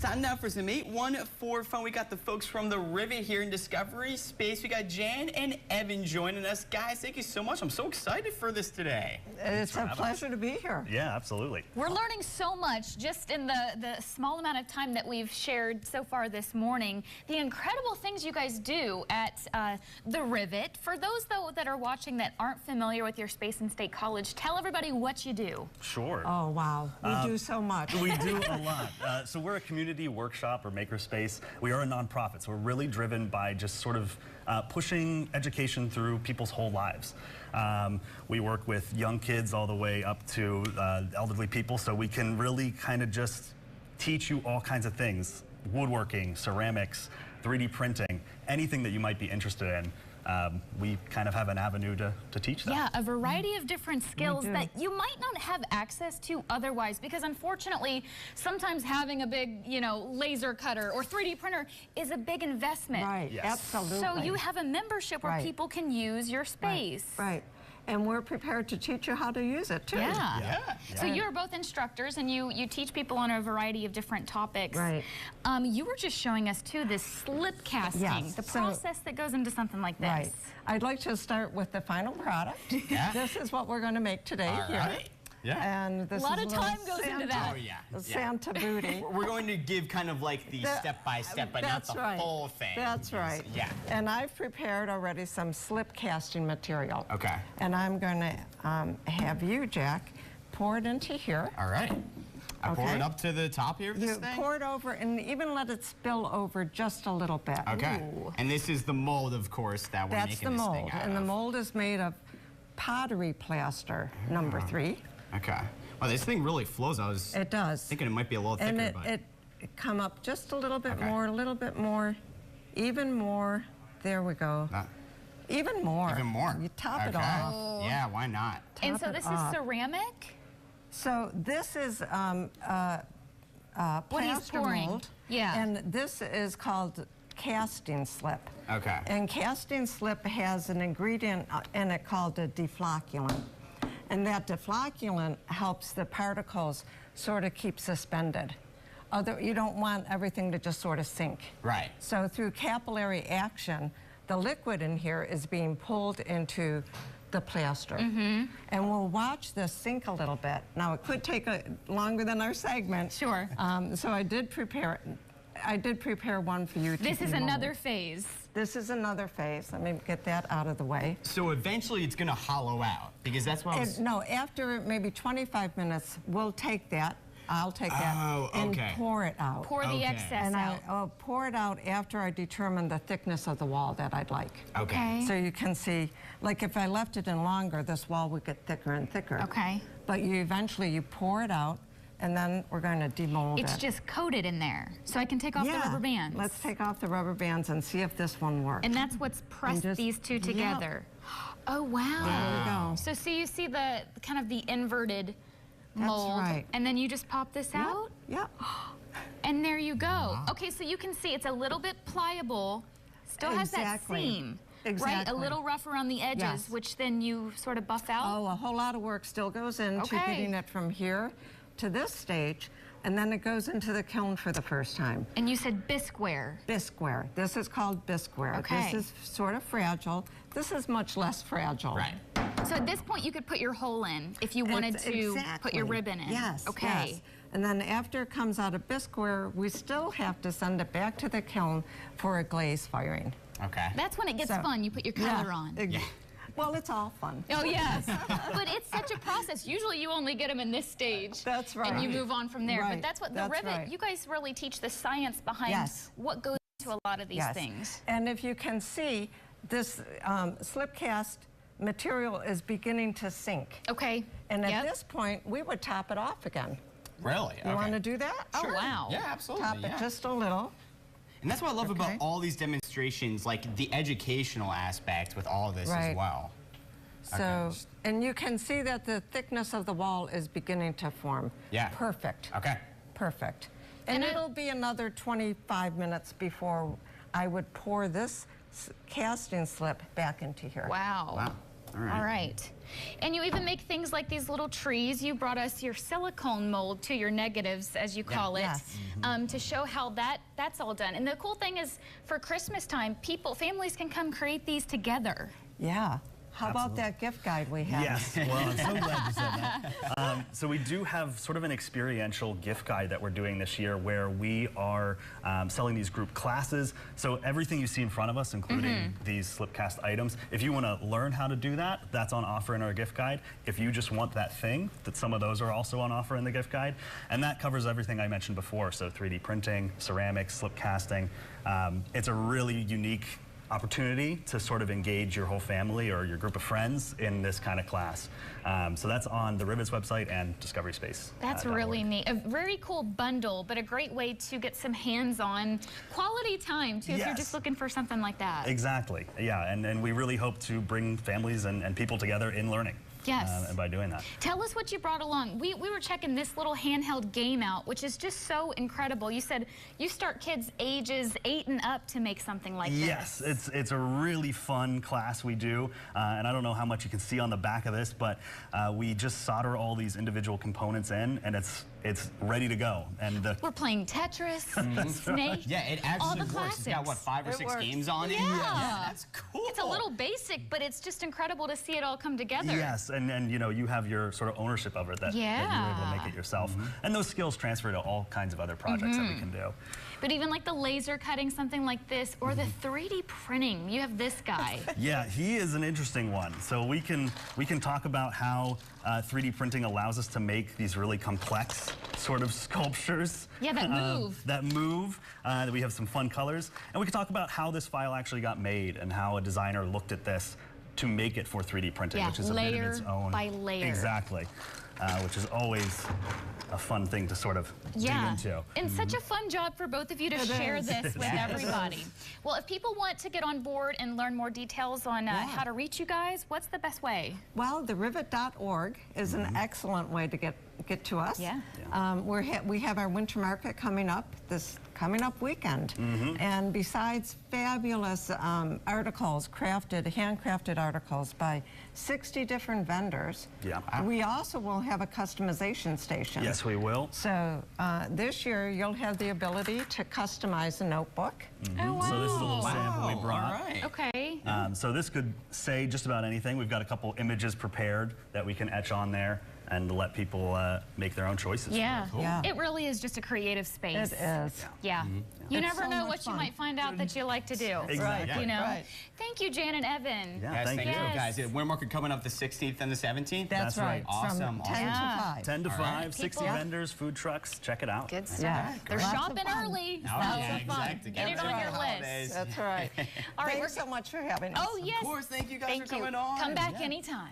Time now for some 814 fun. We got the folks from the Rivet here in Discovery Space. We got Jan and Evan joining us. Guys, thank you so much. I'm so excited for this today. It's a pleasure to be here. Yeah, absolutely. We're learning so much just in the small amount of time that we've shared so far this morning. The incredible things you guys do at the Rivet. For those, though, that are watching that aren't familiar with your Space and State College, tell everybody what you do. Sure. Oh, wow. We do so much. We do a lot. So we're a community workshop or makerspace. We are a nonprofit, so we're really driven by just sort of pushing education through people's whole lives. We work with young kids all the way up to elderly people, so we can really kind of just teach you all kinds of things. Woodworking, ceramics, 3D printing, anything that you might be interested in. We kind of have an avenue to teach them. Yeah, a variety of different skills that you might not have access to otherwise, because unfortunately, sometimes having a big, laser cutter or 3D printer is a big investment. Right, yes. Absolutely. So you have a membership where people can use your space. Right. And we're prepared to teach you how to use it, too. Yeah. So you're both instructors, and you teach people on a variety of different topics. Right. You were just showing us, too, this slip casting, the process that goes into something like this. Right. I'd like to start with the final product. Yeah. This is what we're going to make today here. Right. Yeah. And this A lot is of time goes into that. Oh, yeah. The Santa booty. We're going to give kind of like the step-by-step, but not the full thing. That's right. Yeah. And I've prepared already some slip casting material. Okay. And I'm going to have you, Jack, pour it into here. All right. I pour it up to the top here of this thing? Pour it over and even let it spill over just a little bit. Okay. Ooh. And this is the mold, of course, that we're making this thing out of. That's the mold. And the mold is made of pottery plaster, number 3. Okay. Wow, this thing really flows. It does. Thinking it might be a little thicker, And but... it come up just a little bit more, a little bit more, even more. There we go. Even more. Even more. You top it off. Oh. Yeah, why not? And so this is ceramic? So this is What he's plaster pouring. mold. Yeah. And this is called casting slip. Okay. And casting slip has an ingredient in it called a deflocculant. And that deflocculant helps the particles sort of keep suspended. You don't want everything to just sort of sink. Right. So through capillary action, the liquid in here is being pulled into the plaster. And we'll watch this sink a little bit. Now, it could take longer than our segment. Sure. So I did prepare one for you to This is demold. another phase. This is another phase. Let me get that out of the way. So eventually it's going to hollow out, because that's what I was... No, after maybe 25 minutes, we'll take that. I'll take that and pour it out. Pour the excess and out. I'll pour it out after I determine the thickness of the wall that I'd like. Okay. So you can see, like if I left it in longer, this wall would get thicker and thicker. Okay. But eventually you pour it out, and then we're going to demold it. It's just coated in there, so I can take off the rubber bands. Let's take off the rubber bands and see if this one works. And that's what's pressed these two together. Oh, wow. There we go. So you see the kind of the inverted mold. That's right. And then you just pop this out? Yep. And there you go. Okay, so you can see it's a little bit pliable, still has that seam. Right, a little rough around the edges, which then you sort of buff out? Oh, a whole lot of work still goes into getting it from here to this stage, and then it goes into the kiln for the first time. And you said bisqueware. Bisqueware. This is called bisqueware. Okay. This is sort of fragile. This is much less fragile. Right. So at this point, you could put your hole in if you wanted to put your ribbon in. Yes. Okay. Yes. And then after it comes out of bisqueware, we still have to send it back to the kiln for a glaze firing. Okay. That's when it gets fun. You put your color on. Well, it's all fun. Oh, yes. But it's such a process. Usually you only get them in this stage. That's right. And you move on from there. Right. But that's what the Rivet, you guys really teach the science behind what goes into a lot of these things. And if you can see, this slip cast material is beginning to sink. Okay. And at this point, we would top it off again. Really? You want to do that? Sure. Oh, wow. Yeah, absolutely. Top it just a little. And that's what I love about all these demonstrations, like the educational aspect with all of this as well. So, and you can see that the thickness of the wall is beginning to form. Yeah. Perfect. Okay. Perfect. And it'll be another 25 minutes before I would pour this casting slip back into here. Wow. Wow. All right. And you even make things like these little trees. You brought us your silicone mold to your negatives, as you call it, Yes. to show how that's all done. And the cool thing is, for Christmas time, families can come create these together. Yeah. How about that gift guide we have? Yes, well, I'm so glad you said that. So we do have sort of an experiential gift guide that we're doing this year where we are selling these group classes. So everything you see in front of us, including these slipcast items, if you want to learn how to do that, that's on offer in our gift guide. If you just want that thing, that some of those are also on offer in the gift guide. And that covers everything I mentioned before, so 3D printing, ceramics, slip casting. It's a really unique opportunity to sort of engage your whole family or your group of friends in this kind of class. So that's on the Rivet's website and Discovery Space. That's really neat. A very cool bundle, but a great way to get some hands-on quality time, too, if you're just looking for something like that. Exactly, yeah, and we really hope to bring families and people together in learning. Yes. And by doing that. Tell us what you brought along. We were checking this little handheld game out, which is just so incredible. You said you start kids ages 8 and up to make something like this. Yes, it's a really fun class we do, and I don't know how much you can see on the back of this, but we just solder all these individual components in, and it's ready to go. And we're playing Tetris, Snake. Yeah, it actually all the works. classics. It's got, what, 5 or 6 games on it? Yeah. That's cool. It's a little basic, but it's just incredible to see it all come together. Yes, and you know, you have your sort of ownership of it that you're able to make it yourself. And those skills transfer to all kinds of other projects that we can do. But even like the laser cutting something like this, or the 3D printing, you have this guy. Yeah, he is an interesting one. So we can talk about how 3D printing allows us to make these really complex sort of sculptures. Yeah, that move. That move. That we have some fun colors. And we can talk about how this file actually got made and how a designer looked at this to make it for 3D printing, which is a bit of its own. Layer by layer. Exactly. Which is always a fun thing to sort of dig into. And such a fun job for both of you to share this with everybody. Well, if people want to get on board and learn more details on how to reach you guys, what's the best way? Well, the rivet.org is an excellent way to get to us. Yeah. We have our winter market coming up this weekend. And besides fabulous articles, handcrafted articles by 60 different vendors, we also will have a customization station. Yes, we will. So this year you'll have the ability to customize a notebook. Oh, wow. So this is a little sample we brought. All right. Okay. So this could say just about anything. We've got a couple images prepared that we can etch on there and let people make their own choices. Yeah. Cool. Yeah. It really is just a creative space. It is. Yeah. You It's never so know much what you fun. might find out that you like to do. Exactly. You know? Right. Thank you, Jan and Evan. Yeah, Yes, thank you. guys. Winter market coming up the 16th and the 17th. That's right. Awesome. From 10 to 5. 10 to 5, right. 60 People- vendors, food trucks, check it out. Good stuff. Yeah. They're Lots of shopping fun. early. Oh, Lots yeah, of fun. exactly. Get it Get on ready your for list. holidays. That's right. All right, Thanks so much for having us. Oh, yes. Of course, thank you guys Thank for you. coming on. Come back anytime.